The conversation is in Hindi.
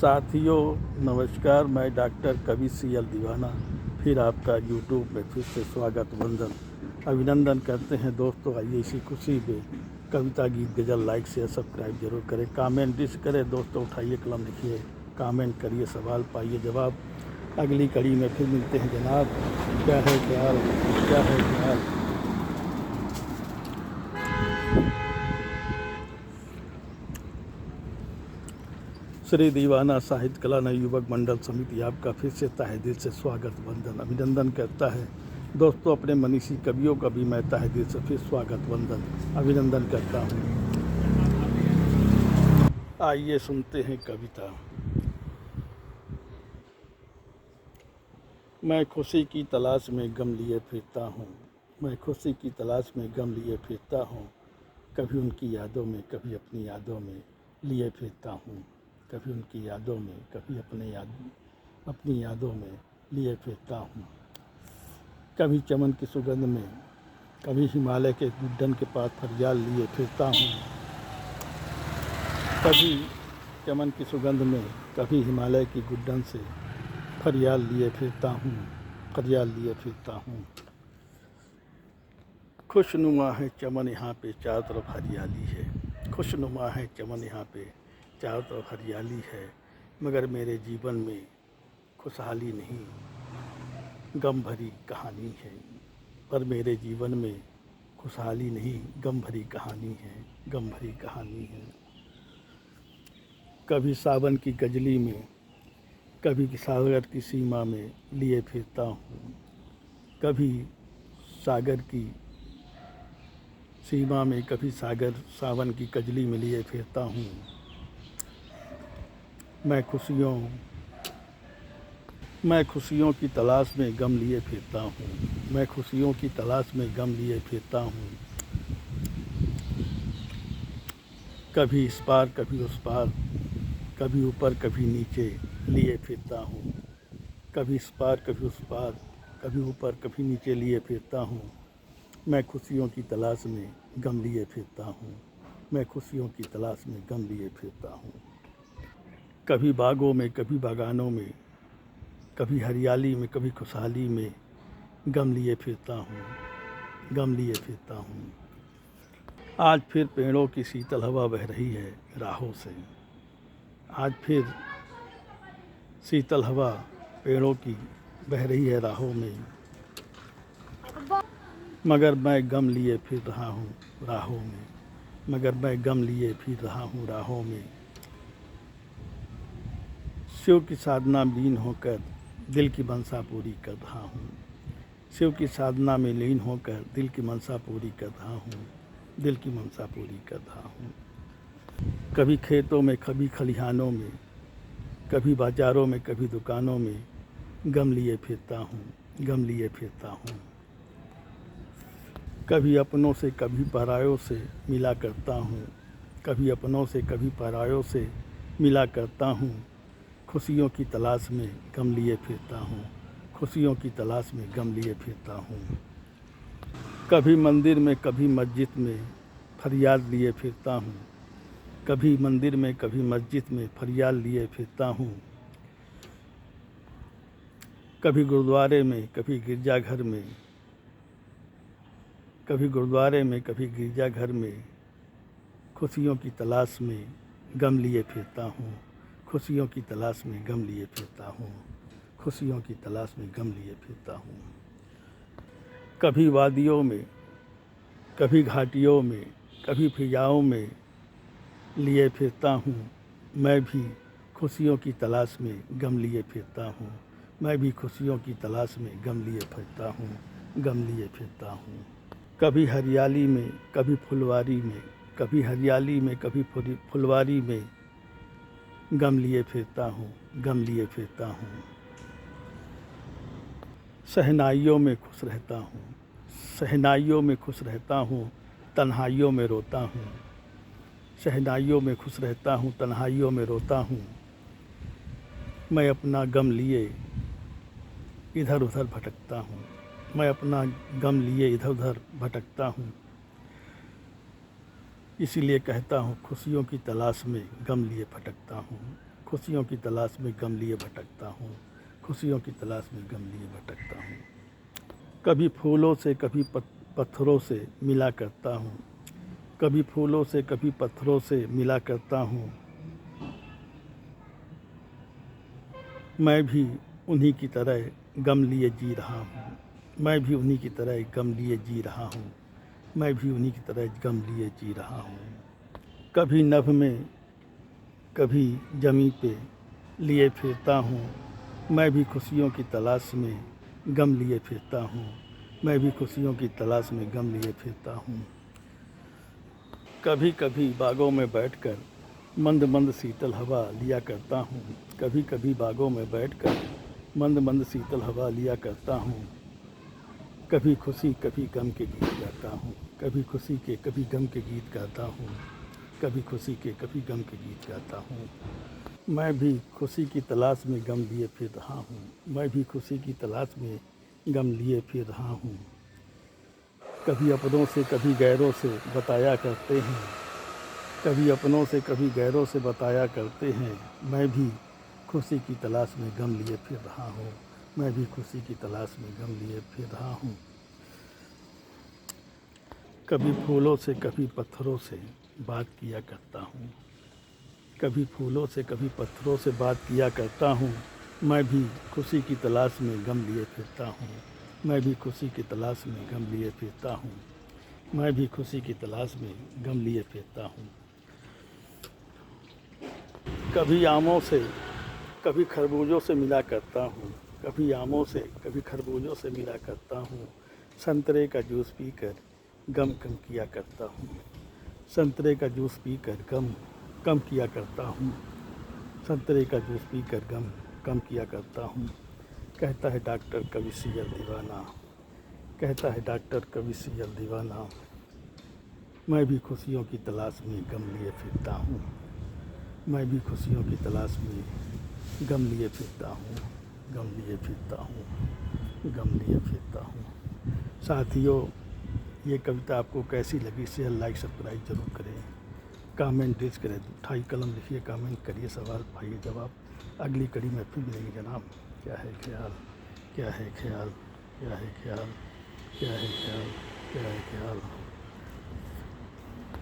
साथियों नमस्कार। मैं डॉक्टर कवि सीएल दीवाना फिर आपका यूट्यूब में फिर से स्वागत वंदन अभिनंदन करते हैं। दोस्तों आइए इसी खुशी में कविता गीत गज़ल लाइक शेयर सब्सक्राइब जरूर करें, कमेंट डिस करें। दोस्तों उठाइए कलम लिखिए, कमेंट करिए, सवाल पाइए जवाब। अगली कड़ी में फिर मिलते हैं जनाब। क्या है ख्याल, क्या है ख्याल। श्री दीवाना साहित्य कला नव युवक मंडल समिति आपका फिर से तहे दिल से स्वागत वंदन अभिनंदन करता है। दोस्तों अपने मनीषी कवियों का भी मैं तहे दिल से फिर स्वागत वंदन अभिनंदन करता हूँ। आइए सुनते हैं कविता। मैं खुशी की तलाश में गम लिए फिरता हूँ, मैं खुशी की तलाश में गम लिए फिरता हूँ। कभी उनकी यादों में कभी अपनी यादों में लिए फिरता हूँ, कभी उनकी यादों में कभी अपनी यादों में लिए फिरता हूँ। कभी चमन की सुगंध में कभी हिमालय के गुड्डन के पास फरियाद लिए फिरता हूँ, कभी चमन की सुगंध में कभी हिमालय की गुड्डन से फरियाद लिए फिरता हूँ, फरियाद लिए फिरता हूँ। खुशनुमा है चमन यहाँ पे चारों तरफ हरियाली है, खुशनुमा है चमन यहाँ पे चारों तरफ हरियाली है। मगर मेरे जीवन में खुशहाली नहीं, गम भरी कहानी है। पर मेरे जीवन में खुशहाली नहीं, गम भरी कहानी है, गम भरी कहानी है। कभी सावन की गजली में कभी सागर की सीमा में लिए फिरता हूँ, कभी सागर की सीमा में कभी सावन की कजली में लिए फिरता हूँ। मैं खुशियों की तलाश में गम लिए फिरता हूँ, मैं खुशियों की तलाश में गम लिए फिरता हूँ। कभी इस पार कभी उस पार, कभी ऊपर कभी नीचे लिए फिरता हूँ, कभी इस पार कभी उस पार, कभी ऊपर कभी नीचे लिए फिरता हूँ। मैं खुशियों की तलाश में गम लिए फिरता हूँ, मैं खुशियों की तलाश में गम लिए फिरता हूँ। कभी बागों में कभी बागानों में, कभी हरियाली में कभी खुशहाली में गम लिए फिरता हूँ, गम लिए फिरता हूँ। आज फिर पेड़ों की शीतल हवा बह रही है राहों से, आज फिर शीतल हवा पेड़ों की बह रही है राहों में। मगर मैं गम लिए फिर रहा हूँ राहों में, मगर मैं गम लिए फिर रहा हूँ राहों में। शिव की साधना में लीन होकर दिल की मनसा पूरी कर रहा हूँ, शिव की साधना में लीन होकर दिल की मनसा पूरी कर रहा हूँ, दिल की मनसा पूरी कर रहा हूँ। कभी खेतों में कभी खलिहानों में, कभी बाज़ारों में कभी दुकानों में गम लिए फिरता हूँ, गम लिए फिरता हूँ। कभी अपनों से कभी परायों से मिला करता हूँ, कभी अपनों से कभी परायों से मिला करता हूँ। खुशियों की तलाश में गम लिए फिरता हूँ, खुशियों की तलाश में गम लिए फिरता हूँ। कभी मंदिर में कभी मस्जिद में फरियाद लिए फिरता हूँ, कभी मंदिर में कभी मस्जिद में फरियाद लिए फिरता हूँ। कभी गुरुद्वारे में कभी गिरजाघर में, कभी गुरुद्वारे में कभी गिरजाघर में खुशियों की तलाश में गम लिए फिरता हूँ, खुशियों की तलाश में गम लिए फिरता हूँ, खुशियों की तलाश में गम लिए फिरता हूँ। कभी वादियों में कभी घाटियों में कभी फिजाओं में लिए फिरता हूँ। मैं भी खुशियों की तलाश में गम लिए फिरता हूँ, मैं भी खुशियों की तलाश में गम लिए फिरता हूँ, गम लिए फिरता हूँ। कभी हरियाली में कभी फुलवारी में, कभी हरियाली में कभी फुलवारी में गम लिए फिरता हूँ, गम लिए फिरता हूँ। सहनाइयों में खुश रहता हूँ, सहनाइयों में खुश रहता हूँ, तन्हाइयों में रोता हूँ। सहनाइयों में खुश रहता हूँ, तन्हाइयों में रोता हूँ। मैं अपना गम लिए इधर उधर भटकता हूँ, मैं अपना गम लिए इधर उधर भटकता हूँ। इसीलिए कहता हूँ खुशियों की तलाश में गम लिए भटकता हूँ, खुशियों की तलाश में गम लिए भटकता हूँ, खुशियों की तलाश में गम लिए भटकता हूँ। कभी फूलों से कभी पत्थरों से मिला करता हूँ, कभी फूलों से कभी पत्थरों से मिला करता हूँ। मैं भी उन्हीं की तरह गम लिए जी रहा हूँ, मैं भी उन्हीं की तरह गम लिए जी रहा हूँ, मैं भी उन्हीं की तरह गम लिए जी रहा हूँ। कभी नभ में कभी जमी पे लिए फिरता हूँ, मैं भी खुशियों की तलाश में गम लिए फिरता हूँ, मैं भी खुशियों की तलाश में गम लिए फिरता हूँ। कभी कभी बागों में बैठकर मंद मंद शीतल हवा लिया करता हूँ, कभी कभी बागों में बैठकर मंद मंद शीतल हवा लिया करता हूँ। कभी खुशी कभी गम के गीत गाता हूँ, कभी खुशी के कभी गम के गीत गाता हूँ, कभी खुशी के कभी गम के गीत गाता हूँ। मैं भी खुशी की तलाश में गम लिए फिर रहा हूँ, मैं भी खुशी की तलाश में गम लिए फिर रहा हूँ। कभी अपनों से कभी गैरों से बताया करते हैं, कभी अपनों से कभी गैरों से बताया करते हैं। मैं भी खुशी की तलाश में गम लिए फिर रहा हूँ, मैं भी खुशी की तलाश में गम लिए फिर रहा हूँ। कभी फूलों से कभी पत्थरों से बात किया करता हूँ, कभी फूलों से कभी पत्थरों से बात किया करता हूँ। मैं भी खुशी की तलाश में गम लिए फिरता हूँ, मैं भी खुशी की तलाश में गम लिए फिरता हूँ, मैं भी खुशी की तलाश में गम लिए फिरता हूँ। कभी आमों से कभी खरबूजों से मिला करता हूँ, कभी आमों से कभी खरबूजों से मिला करता हूँ। संतरे का जूस पीकर गम कम किया करता हूँ, संतरे का जूस पीकर गम कम किया करता हूँ, संतरे का जूस पीकर गम कम किया करता हूँ। कहता है डॉक्टर कवि सियल दीवाना, कहता है डॉक्टर कवि सियल दीवाना। मैं भी खुशियों की तलाश में गम लिए फिरता हूँ, मैं भी खुशियों की तलाश में गम लिए फिरता हूँ, गम लिए फिरता हूँ, गम लिए फिरता हूँ। साथियों, ये कविता आपको कैसी लगी शेयर लाइक सब्सक्राइब जरूर करें, कमेंट डिस करें, उठाई कलम लिखिए, कमेंट करिए, सवाल पाइए जवाब। अगली कड़ी में फिर मिलेंगे जनाब। क्या है ख्याल, क्या है ख्याल, क्या है ख्याल, क्या है ख्याल, क्या है ख्याल।